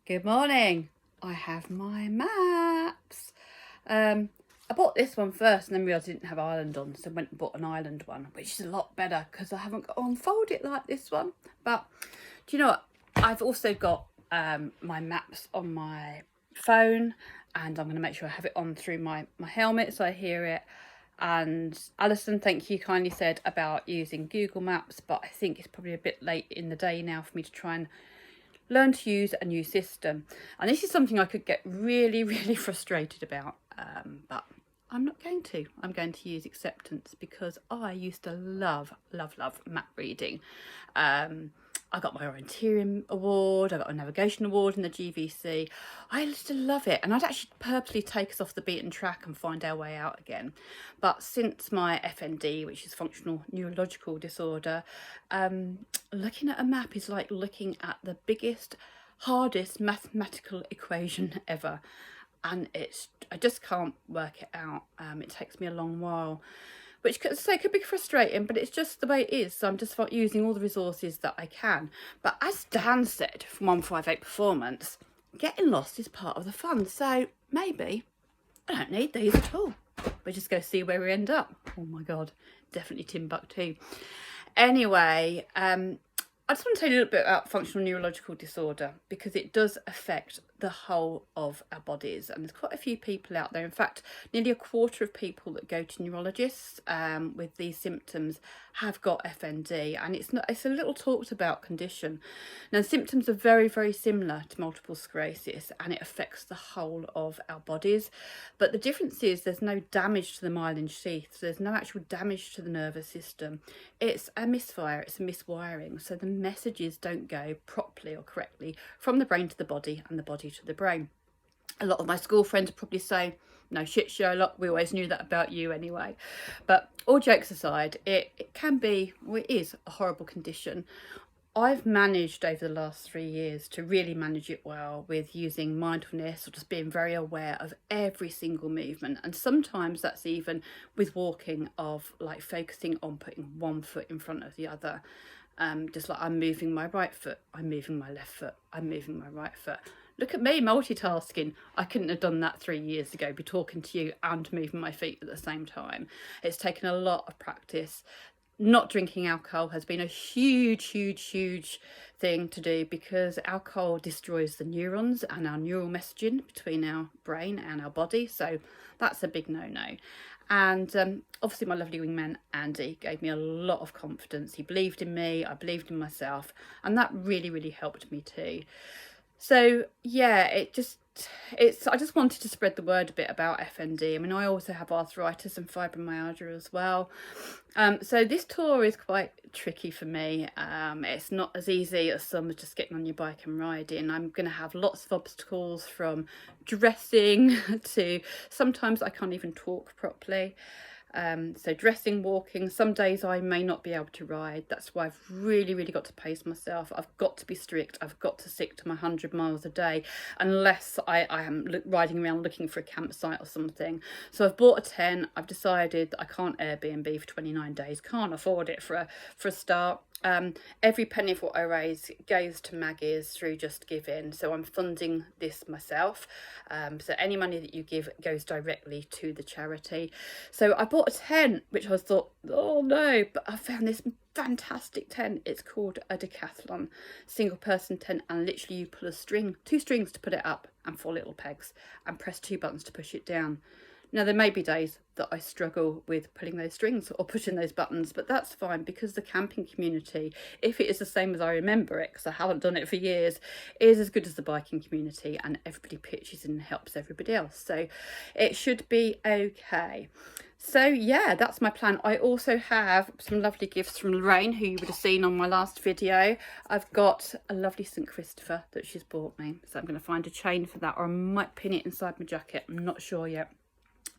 Good morning. I have my maps. I bought this one first and then realised I didn't have Ireland on, so I went and bought an Ireland one, which is a lot better because I haven't got to unfold it like this one. But do you know what? I've also got my maps on my phone, and I'm going to make sure I have it on through my helmet so I hear it. And Alison, thank you, kindly said about using Google Maps, but I think it's probably a bit late in the day now for me to try and learn to use a new system. And this is something I could get really, really frustrated about, but I'm not going to. I'm going to use acceptance because I used to love map reading. I got my orienteering award, I got a navigation award in the GVC. I used to love it, and I'd actually purposely take us off the beaten track and find our way out again. But since my FND, which is Functional Neurological Disorder, looking at a map is like looking at the biggest, hardest mathematical equation ever. And I just can't work it out. It takes me a long while, which could be frustrating, but it's just the way it is. So I'm just using all the resources that I can. But as Dan said from 158 Performance, getting lost is part of the fun. So maybe I don't need these at all. We'll just go see where we end up. Oh my God, definitely Timbuktu. Anyway, I just want to tell you a little bit about functional neurological disorder because it does affect the whole of our bodies, and there's quite a few people out there. In fact, nearly a quarter of people that go to neurologists with these symptoms have got FND, and it's a little talked about condition. Now, the symptoms are very, very similar to multiple sclerosis, and it affects the whole of our bodies. But the difference is there's no damage to the myelin sheath, so there's no actual damage to the nervous system. It's a misfire, it's a miswiring, so the messages don't go properly or correctly from the brain to the body and the body to the brain. A lot of my school friends probably say, no shit, Sherlock, we always knew that about you anyway. But all jokes aside, it is a horrible condition. I've managed over the last 3 years to really manage it well with using mindfulness or just being very aware of every single movement. And sometimes that's even with walking, of like focusing on putting one foot in front of the other. Just like I'm moving my right foot, I'm moving my left foot, I'm moving my right foot. Look at me multitasking. I couldn't have done that 3 years ago, be talking to you and moving my feet at the same time. It's taken a lot of practice. Not drinking alcohol has been a huge thing to do because alcohol destroys the neurons and our neural messaging between our brain and our body. So that's a big no-no. And obviously my lovely wingman Andy gave me a lot of confidence. He believed in me, I believed in myself, and that really helped me too. So yeah, I just wanted to spread the word a bit about FND. I mean, I also have arthritis and fibromyalgia as well. So this tour is quite tricky for me. It's not as easy as some just getting on your bike and riding. I'm going to have lots of obstacles, from dressing to sometimes I can't even talk properly. So dressing, walking, some days I may not be able to ride. That's why I've really got to pace myself. I've got to be strict. I've got to stick to my 100 miles a day unless I am riding around looking for a campsite or something. So I've bought a tent. I've decided that I can't Airbnb for 29 days. Can't afford it for a start. Every penny of what I raise goes to Maggie's through Just Giving, so I'm funding this myself. So any money that you give goes directly to the charity. So I bought a tent, which I thought, oh no, but I found this fantastic tent. It's called a Decathlon single person tent, and literally you pull two strings to put it up and 4 little pegs, and press 2 buttons to push it down. Now, there may be days that I struggle with pulling those strings or pushing those buttons, but that's fine because the camping community, if it is the same as I remember it, because I haven't done it for years, is as good as the biking community, and everybody pitches in and helps everybody else. So it should be okay. So yeah, that's my plan. I also have some lovely gifts from Lorraine, who you would have seen on my last video. I've got a lovely St. Christopher that she's bought me. So I'm going to find a chain for that, or I might pin it inside my jacket. I'm not sure yet.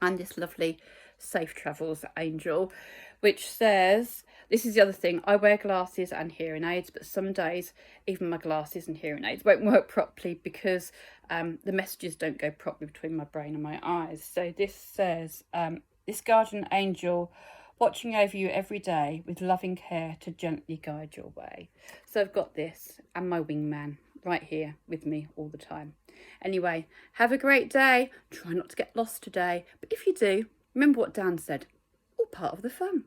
And this lovely Safe Travels angel, which says, this is the other thing, I wear glasses and hearing aids, but some days even my glasses and hearing aids won't work properly because the messages don't go properly between my brain and my eyes. So this says, this guardian angel watching over you every day with loving care to gently guide your way. So I've got this and my wingman right here with me all the time. Anyway, have a great day. Try not to get lost today. But if you do, remember what Dan said. All part of the fun.